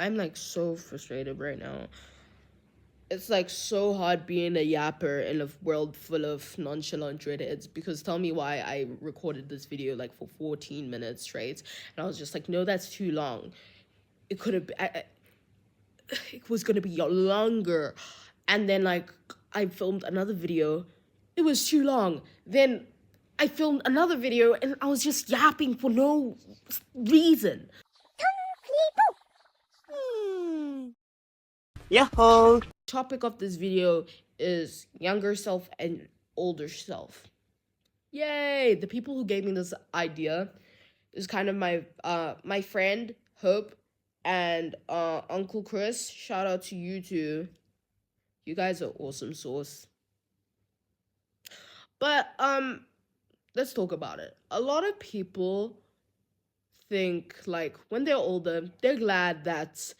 I'm like so frustrated right now. It's like so hard being a yapper in a world full of nonchalant redheads, because tell me why I recorded this video like for 14 minutes straight, and I was just like, no, that's too long. It could have it was going to be longer. And then like I filmed another video, it was too long. Then I filmed another video and I was just yapping for no reason. Yahoo! Topic of this video is younger self and older self. Yay! The people who gave me this idea is kind of my friend Hope and Uncle Chris. Shout out to you two. You guys are awesome sauce. But let's talk about it. A lot of people think like when they're older, they're glad that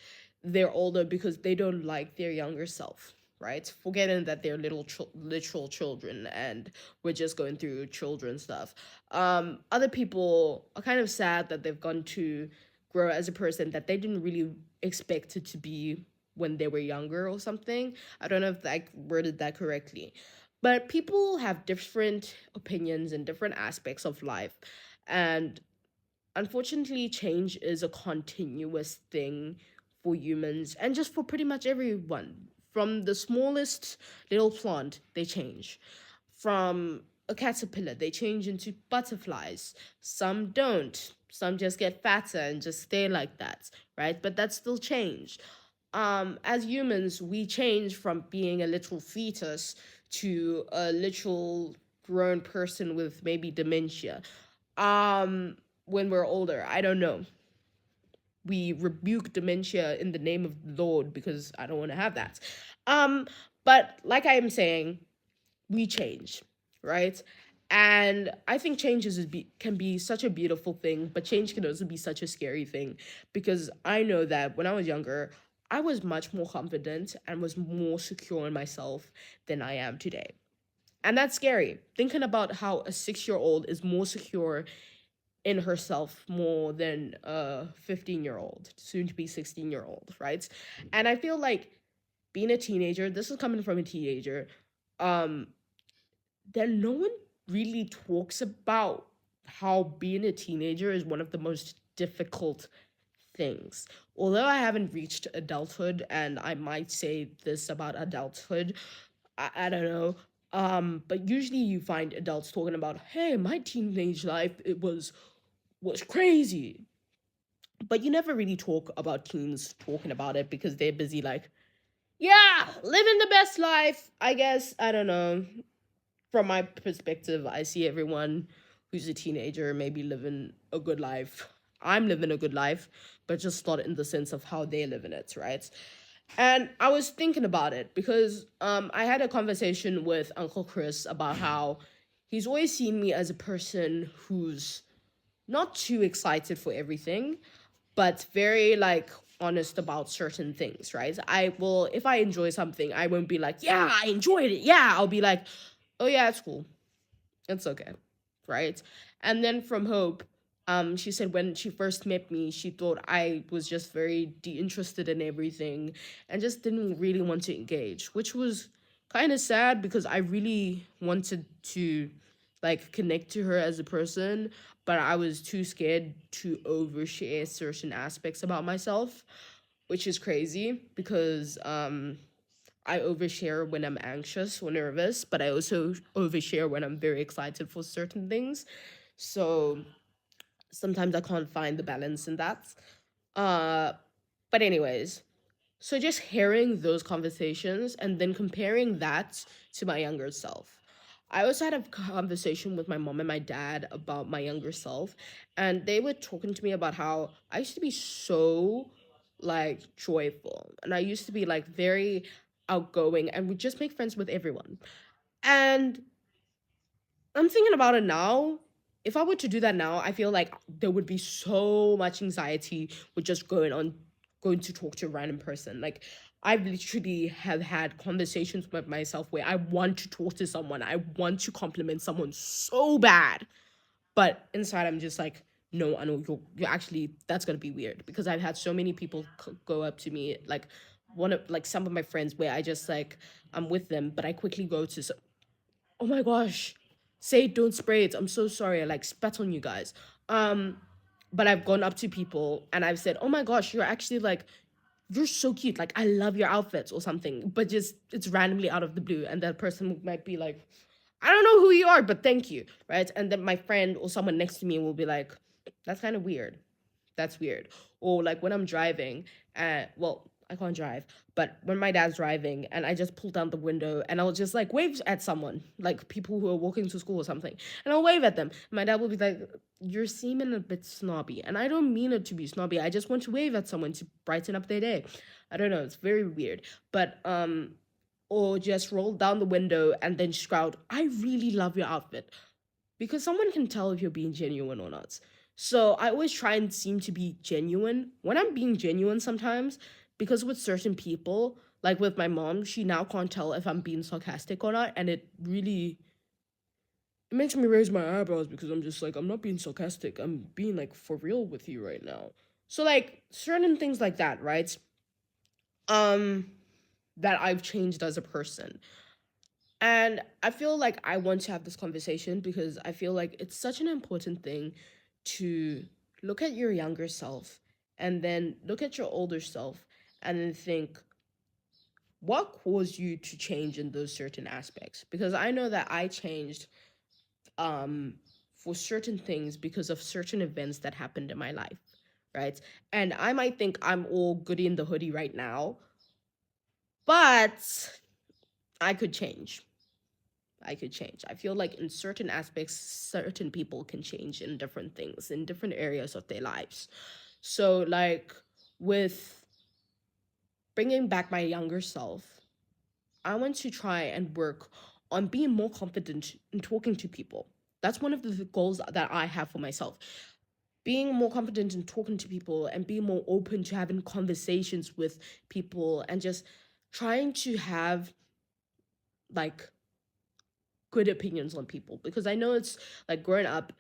they're older because they don't like their younger self, right? Forgetting that they're literal children and we're just going through children stuff. Other people are kind of sad that they've gone to grow as a person that they didn't really expect it to be when they were younger or something. I don't know if I worded that correctly. But people have different opinions and different aspects of life. And unfortunately, change is a continuous thing for humans and just for pretty much everyone. From the smallest little plant, they change. From a caterpillar, they change into butterflies. Some don't. Some just get fatter and just stay like that, right? But that's still change. As humans, we change from being a little fetus to a literal grown person with maybe dementia. When we're older, I don't know. We rebuke dementia in the name of the Lord because I don't want to have that. But like I am saying, we change, right? And I think change can be such a beautiful thing, but change can also be such a scary thing, because I know that when I was younger, I was much more confident and was more secure in myself than I am today. And that's scary. Thinking about how a 6-year-old is more secure in herself more than a 15-year-old, soon to be 16-year-old, right? And I feel like being a teenager, this is coming from a teenager, that no one really talks about how being a teenager is one of the most difficult things. Although I haven't reached adulthood, and I might say this about adulthood, I don't know. But usually you find adults talking about, hey, my teenage life, it was crazy. But you never really talk about teens talking about it because they're busy like, yeah, living the best life, I guess. I don't know. From my perspective, I see everyone who's a teenager maybe living a good life. I'm living a good life, but just not in the sense of how they're living it, right? And I was thinking about it because I had a conversation with Uncle Chris about how he's always seen me as a person who's not too excited for everything, but very like honest about certain things, right? I will, if I enjoy something, I won't be like, yeah, I enjoyed it. Yeah, I'll be like, oh yeah, it's cool. It's okay. Right? And then from Hope, she said when she first met me, she thought I was just very interested in everything and just didn't really want to engage, which was kind of sad because I really wanted to like connect to her as a person, but I was too scared to overshare certain aspects about myself, which is crazy because I overshare when I'm anxious or nervous, but I also overshare when I'm very excited for certain things. So sometimes I can't find the balance in that. Uh, but anyways, so just hearing those conversations and then comparing that to my younger self. I also had a conversation with my mom and my dad about my younger self, and they were talking to me about how I used to be so like joyful, and I used to be like very outgoing and would just make friends with everyone. And I'm thinking about it now. If I were to do that now, I feel like there would be so much anxiety with just going to talk to a random person. Like I've literally have had conversations with myself where I want to talk to someone. I want to compliment someone so bad. But inside I'm just like, no, I know you're actually, that's gonna be weird, because I've had so many people go up to me, like one of like some of my friends, where I just like, I'm with them, but I quickly go to oh my gosh, say it, don't spray it. I'm so sorry. I like spat on you guys. Um, but I've gone up to people and I've said, oh my gosh, you're actually like, you're so cute. Like, I love your outfits or something. But just, it's randomly out of the blue. And that person might be like, I don't know who you are, but thank you. Right. And then my friend or someone next to me will be like, that's kind of weird. That's weird. Or like when I'm driving, well, I can't drive, but when my dad's driving and I just pull down the window and I'll just like wave at someone, like people who are walking to school or something, and I'll wave at them. My dad will be like, you're seeming a bit snobby. And I don't mean it to be snobby. I just want to wave at someone to brighten up their day. I don't know. It's very weird. But, or just roll down the window and then shout, I really love your outfit, because someone can tell if you're being genuine or not. So I always try and seem to be genuine when I'm being genuine sometimes, because with certain people, like with my mom, she now can't tell if I'm being sarcastic or not, and it really, it makes me raise my eyebrows, because I'm just like, I'm not being sarcastic. I'm being like for real with you right now. So like certain things like that, right? Um that I've changed as a person. And I feel like I want to have this conversation because I feel like it's such an important thing to look at your younger self and then look at your older self and then think, what caused you to change in those certain aspects? Because I know that I changed um for certain things because of certain events that happened in my life, right? And I might think I'm all goody in the hoodie right now, but I could change. I could change. I feel like in certain aspects, certain people can change in different things, in different areas of their lives. So, like, with bringing back my younger self, I want to try and work on being more confident in talking to people. That's one of the goals that I have for myself. Being more confident in talking to people and being more open to having conversations with people and just trying to have like good opinions on people, because I know it's like growing up,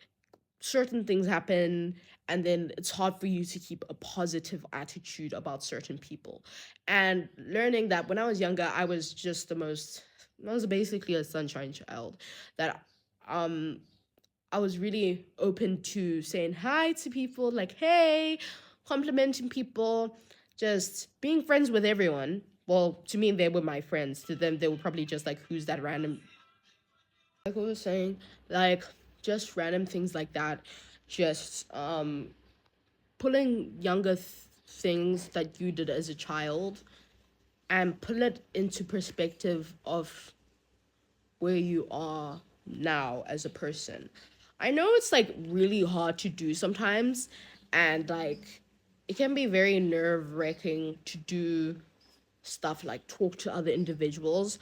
certain things happen and then it's hard for you to keep a positive attitude about certain people. And learning that when I was younger, I was just I was basically a sunshine child, that um I was really open to saying hi to people, like, hey, complimenting people, just being friends with everyone. Well, to me, they were my friends. To them, they were probably just like, who's that random, like I was saying, like just random things like that, just pulling younger things that you did as a child and put it into perspective of where you are now as a person. I know it's like really hard to do sometimes, and like it can be very nerve-wracking to do stuff like talk to other individuals,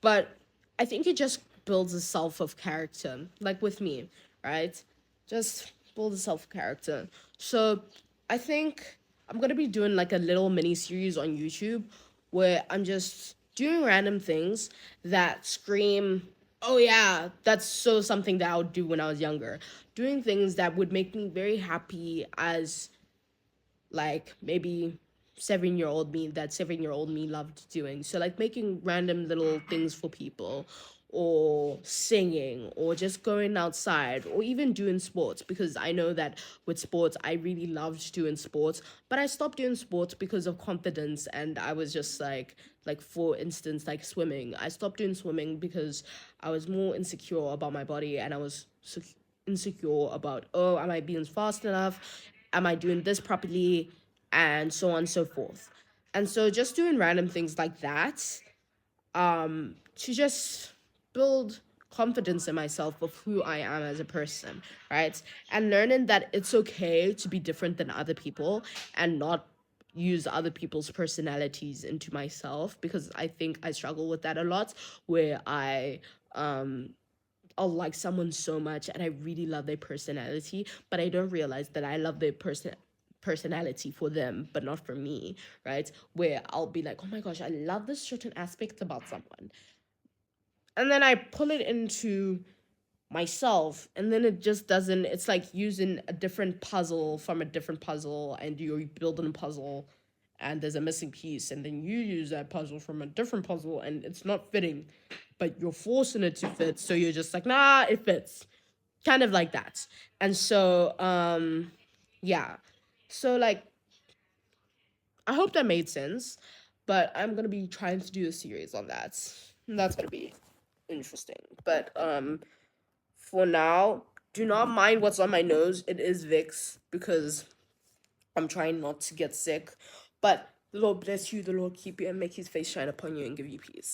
but I think it just builds a self of character, like with me, right? Just build a self character. So I think I'm gonna be doing like a little mini series on YouTube where I'm just doing random things that scream, oh yeah, that's so something that I would do when I was younger. Doing things that would make me very happy as like maybe 7-year old me, that 7-year old me loved doing. So like making random little things for people, or singing, or just going outside, or even doing sports, because I know that with sports I really loved doing sports, but I stopped doing sports because of confidence. And I was just like for instance, like swimming, I stopped doing swimming because I was more insecure about my body, and I was insecure about, oh, am I being fast enough, am I doing this properly, and so on and so forth. And so just doing random things like that, to just build confidence in myself of who I am as a person, right? And learning that it's okay to be different than other people and not use other people's personalities into myself, because I think I struggle with that a lot, where um I'll like someone so much and I really love their personality, but I don't realize that I love their personality for them, but not for me, right? Where I'll be like, oh my gosh, I love this certain aspect about someone. And then I pull it into myself, and then it just doesn't. It's like using a different puzzle from a different puzzle, and you're building a puzzle, and there's a missing piece, and then you use that puzzle from a different puzzle, and it's not fitting, but you're forcing it to fit, so you're just like, nah, it fits, kind of like that. And so yeah, so like, I hope that made sense, but I'm gonna be trying to do a series on that. And that's gonna be interesting. But for now, do not mind what's on my nose. It is Vicks because I'm trying not to get sick. But the Lord bless you, the Lord keep you, and make his face shine upon you and give you peace.